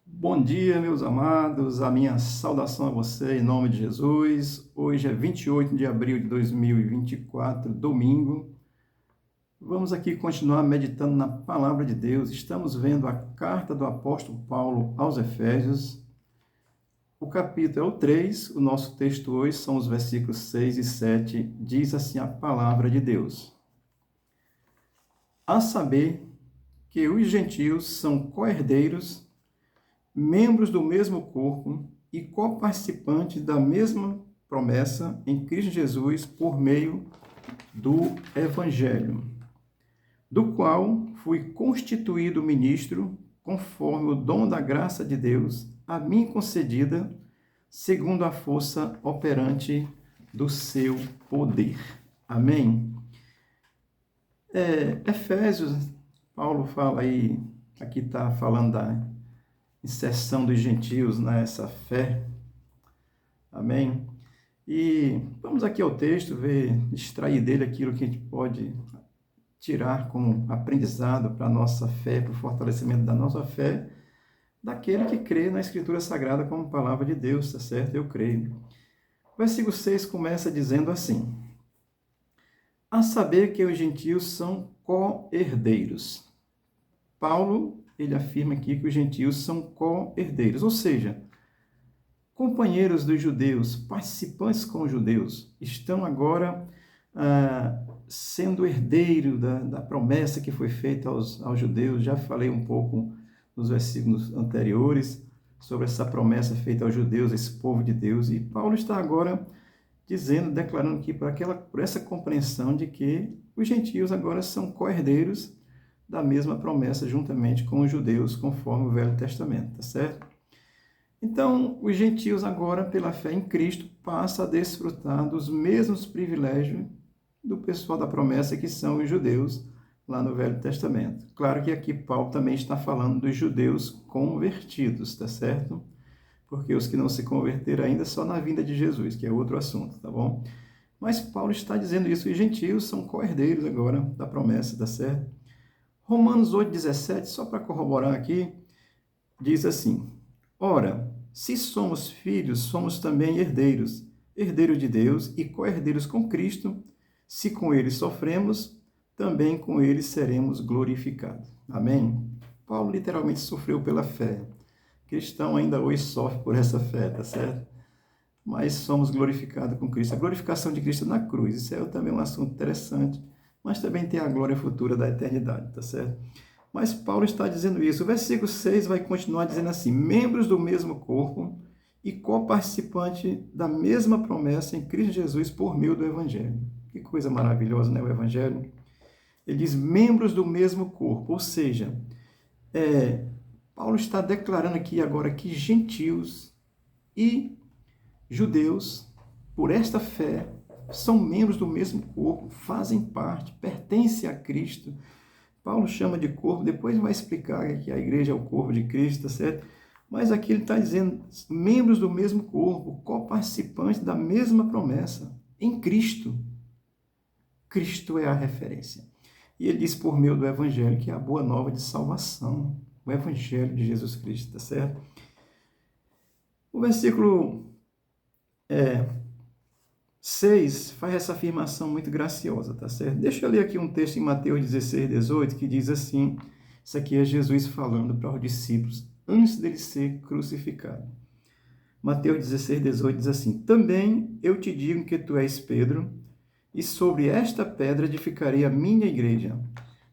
Bom dia, meus amados. A minha saudação a você em nome de Jesus. Hoje é 28 de abril de 2024, domingo. Vamos aqui continuar meditando na palavra de Deus. Estamos vendo a carta do apóstolo Paulo aos Efésios. O capítulo é o 3. O nosso texto hoje são os versículos 6 e 7. Diz assim a palavra de Deus: A saber que os gentios são co-herdeiros, membros do mesmo corpo e coparticipantes da mesma promessa em Cristo Jesus por meio do Evangelho, do qual fui constituído ministro conforme o dom da graça de Deus a mim concedida, segundo a força operante do seu poder. Amém? Efésios, Paulo fala aí, aqui está falando da inserção dos gentios nessa fé. Amém? E vamos aqui ao texto, ver, extrair dele aquilo que a gente pode tirar como aprendizado para a nossa fé, para o fortalecimento da nossa fé, daquele que crê na Escritura Sagrada como palavra de Deus, tá certo? Eu creio. O versículo 6 começa dizendo assim: A saber que os gentios são co-herdeiros. Paulo, ele afirma aqui que os gentios são co-herdeiros, ou seja, companheiros dos judeus, participantes com os judeus, estão agora sendo herdeiro da promessa que foi feita aos judeus. Já falei um pouco nos versículos anteriores sobre essa promessa feita aos judeus, esse povo de Deus, e Paulo está agora dizendo, declarando aqui por essa compreensão de que os gentios agora são co-herdeiros da mesma promessa juntamente com os judeus, conforme o Velho Testamento, tá certo? Então, os gentios agora, pela fé em Cristo, passam a desfrutar dos mesmos privilégios do pessoal da promessa, que são os judeus, lá no Velho Testamento. Claro que aqui Paulo também está falando dos judeus convertidos, tá certo? Porque os que não se converteram ainda só na vinda de Jesus, que é outro assunto, tá bom? Mas Paulo está dizendo isso, os gentios são co-herdeiros agora da promessa, tá certo? Romanos 8,17, só para corroborar aqui, diz assim: Ora, se somos filhos, somos também herdeiros, herdeiros de Deus e co-herdeiros com Cristo. Se com ele sofremos, também com ele seremos glorificados. Amém? Paulo literalmente sofreu pela fé. Cristão ainda hoje sofre por essa fé, tá certo? Mas somos glorificados com Cristo. A glorificação de Cristo na cruz, isso é também um assunto interessante, mas também tem a glória futura da eternidade, tá certo? Mas Paulo está dizendo isso. O versículo 6 vai continuar dizendo assim: membros do mesmo corpo e coparticipante da mesma promessa em Cristo Jesus por meio do Evangelho. Que coisa maravilhosa, né? O Evangelho. Ele diz membros do mesmo corpo, ou seja, Paulo está declarando aqui agora que gentios e judeus, por esta fé, são membros do mesmo corpo, fazem parte, pertencem a Cristo. Paulo chama de corpo, depois vai explicar que a igreja é o corpo de Cristo, tá certo? Mas aqui ele está dizendo membros do mesmo corpo, coparticipantes da mesma promessa, em Cristo. Cristo é a referência. E ele diz por meio do Evangelho, que é a boa nova de salvação, o Evangelho de Jesus Cristo, tá certo? O versículo 6 faz essa afirmação muito graciosa, tá certo? Deixa eu ler aqui um texto em Mateus 16, 18, que diz assim, isso aqui é Jesus falando para os discípulos, antes dele ser crucificado. Mateus 16, 18 diz assim: Também eu te digo que tu és Pedro, e sobre esta pedra edificarei a minha igreja,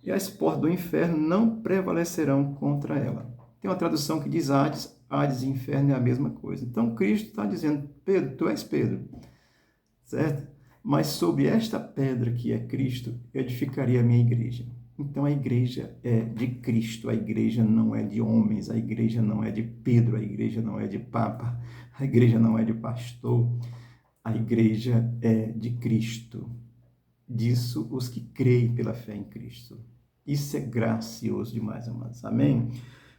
e as portas do inferno não prevalecerão contra ela. Tem uma tradução que diz Hades, Hades e inferno é a mesma coisa. Então Cristo está dizendo: Pedro, tu és Pedro, certo? Mas sobre esta pedra que é Cristo, eu edificaria a minha igreja. Então a igreja é de Cristo, a igreja não é de homens, a igreja não é de Pedro, a igreja não é de Papa, a igreja não é de pastor, a igreja é de Cristo. Disso os que creem pela fé em Cristo. Isso é gracioso demais, amados. Amém?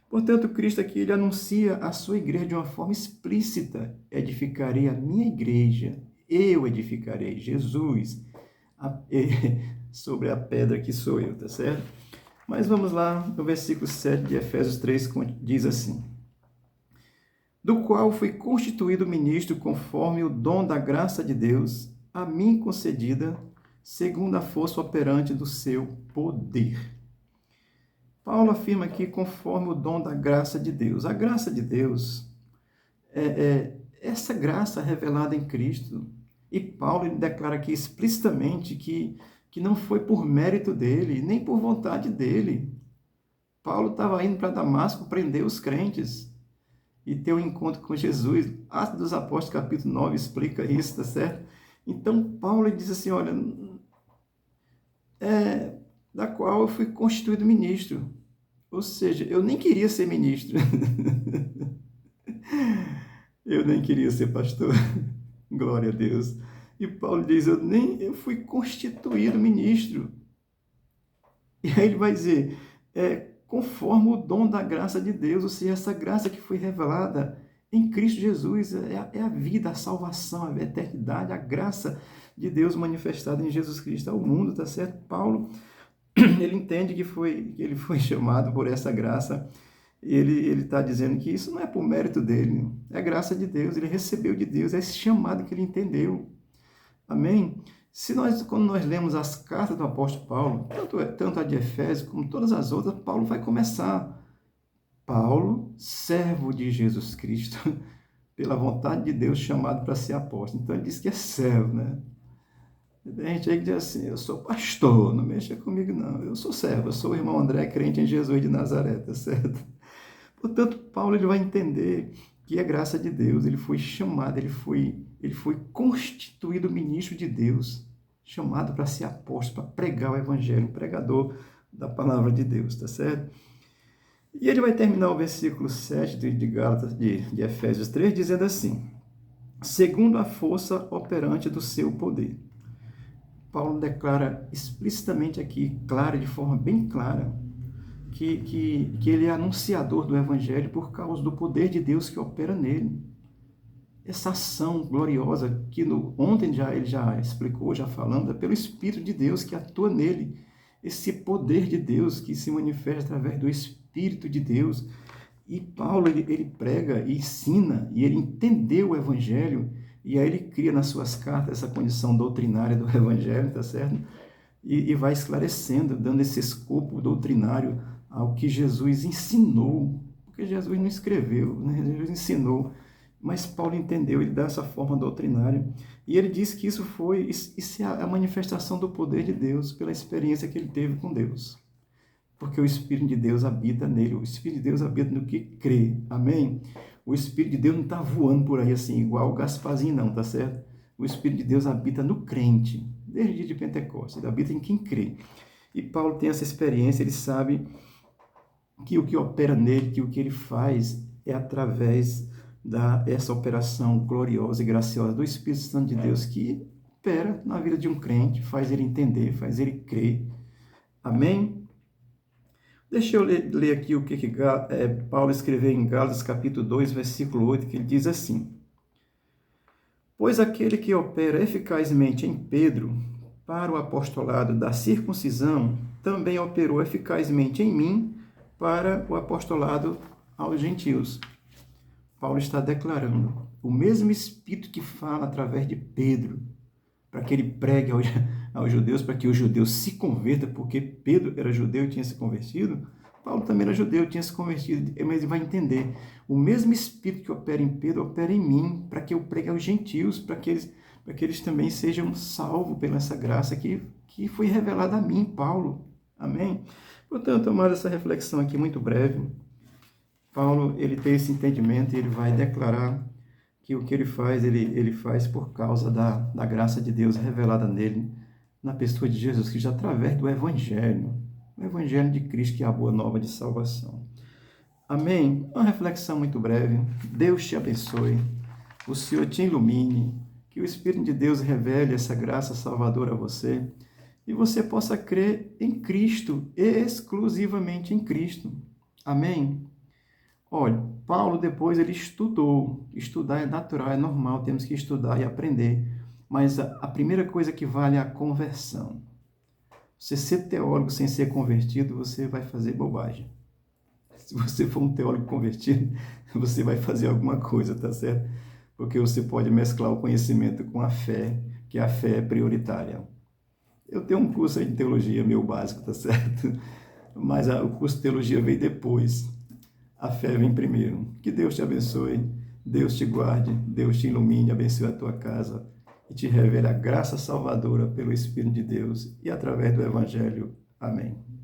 Portanto, Cristo aqui ele anuncia a sua igreja de uma forma explícita. Edificarei a minha igreja, eu edificarei, Jesus, sobre a pedra que sou eu, tá certo? Mas vamos lá, no versículo 7 de Efésios 3, diz assim: do qual fui constituído ministro conforme o dom da graça de Deus, a mim concedida, segundo a força operante do seu poder. Paulo afirma aqui conforme o dom da graça de Deus. A graça de Deus é essa graça revelada em Cristo. E Paulo ele declara aqui explicitamente que não foi por mérito dele, nem por vontade dele. Paulo estava indo para Damasco prender os crentes e ter um encontro com Jesus. Atos dos Apóstolos, capítulo 9, explica isso, tá certo? Então, Paulo ele diz assim, olha, da qual eu fui constituído ministro. Ou seja, eu nem queria ser ministro. Eu nem queria ser pastor. Glória a Deus. E Paulo diz, eu fui constituído ministro. E aí ele vai dizer, conforme o dom da graça de Deus, ou seja, essa graça que foi revelada em Cristo Jesus, é a vida, a salvação, a eternidade, a graça de Deus manifestada em Jesus Cristo ao mundo, tá certo? Paulo, ele entende que ele foi chamado por essa graça. Ele está dizendo que isso não é por mérito dele, é graça de Deus, ele recebeu de Deus, é esse chamado que ele entendeu. Amém? Quando nós lemos as cartas do apóstolo Paulo, tanto a de Efésios como todas as outras, Paulo vai começar. Paulo, servo de Jesus Cristo, pela vontade de Deus, chamado para ser apóstolo. Então ele diz que é servo, né? Tem gente aí que diz assim, eu sou pastor, não mexa comigo não, eu sou servo, eu sou o irmão André, crente em Jesus de Nazaré, tá certo? Portanto, Paulo ele vai entender que é graça de Deus, ele foi chamado, ele foi constituído ministro de Deus, chamado para ser apóstolo, para pregar o evangelho, pregador da palavra de Deus, tá certo? E ele vai terminar o versículo 7 de Gálatas, de Efésios 3, dizendo assim, segundo a força operante do seu poder. Paulo declara explicitamente aqui, de forma bem clara, que ele é anunciador do evangelho por causa do poder de Deus que opera nele. Essa ação gloriosa que ontem ele já explicou, já falando, é pelo Espírito de Deus que atua nele. Esse poder de Deus que se manifesta através do Espírito de Deus. E Paulo, ele prega e ensina, e ele entendeu o evangelho, e aí ele cria nas suas cartas essa condição doutrinária do evangelho, tá certo? E vai esclarecendo, dando esse escopo doutrinário ao que Jesus ensinou, porque Jesus não escreveu, né? Jesus ensinou, mas Paulo entendeu, ele dá essa forma doutrinária, e ele diz que isso é a manifestação do poder de Deus, pela experiência que ele teve com Deus, porque o Espírito de Deus habita nele, o Espírito de Deus habita no que crê, amém? O Espírito de Deus não está voando por aí assim, igual o Gasparzinho não, tá certo? O Espírito de Deus habita no crente, desde o dia de Pentecostes, ele habita em quem crê. E Paulo tem essa experiência, ele sabe que o que opera nele, que o que ele faz é através dessa operação gloriosa e graciosa do Espírito Santo de Deus que opera na vida de um crente, faz ele entender, faz ele crer. Amém? Deixa eu ler aqui o que Paulo escreveu em Gálatas capítulo 2, versículo 8, que ele diz assim, pois aquele que opera eficazmente em Pedro para o apostolado da circuncisão, também operou eficazmente em mim para o apostolado aos gentios. Paulo está declarando o mesmo Espírito que fala através de Pedro, para que ele pregue aos judeus, para que os judeus se convertam, porque Pedro era judeu e tinha se convertido, Paulo também era judeu e tinha se convertido, mas ele vai entender, o mesmo Espírito que opera em Pedro, opera em mim, para que eu pregue aos gentios, para que eles também sejam salvos pela essa graça que foi revelada a mim, Paulo. Amém? Portanto, tomar essa reflexão aqui muito breve, Paulo, ele tem esse entendimento e ele vai declarar que o que ele faz por causa da graça de Deus revelada nele, na pessoa de Jesus Cristo, através do Evangelho, o Evangelho de Cristo, que é a boa nova de salvação. Amém? Uma reflexão muito breve. Deus te abençoe, o Senhor te ilumine, que o Espírito de Deus revele essa graça salvadora a você, e você possa crer em Cristo, exclusivamente em Cristo. Amém? Olha, Paulo depois ele estudou. Estudar é natural, é normal, temos que estudar e aprender. Mas a primeira coisa que vale é a conversão. Você ser teólogo sem ser convertido, você vai fazer bobagem. Se você for um teólogo convertido, você vai fazer alguma coisa, tá certo? Porque você pode mesclar o conhecimento com a fé, que a fé é prioritária. Eu tenho um curso aí de teologia, meu básico, tá certo? Mas o curso de teologia veio depois. A fé vem primeiro. Que Deus te abençoe, Deus te guarde, Deus te ilumine, abençoe a tua casa e te revele a graça salvadora pelo Espírito de Deus e através do Evangelho. Amém.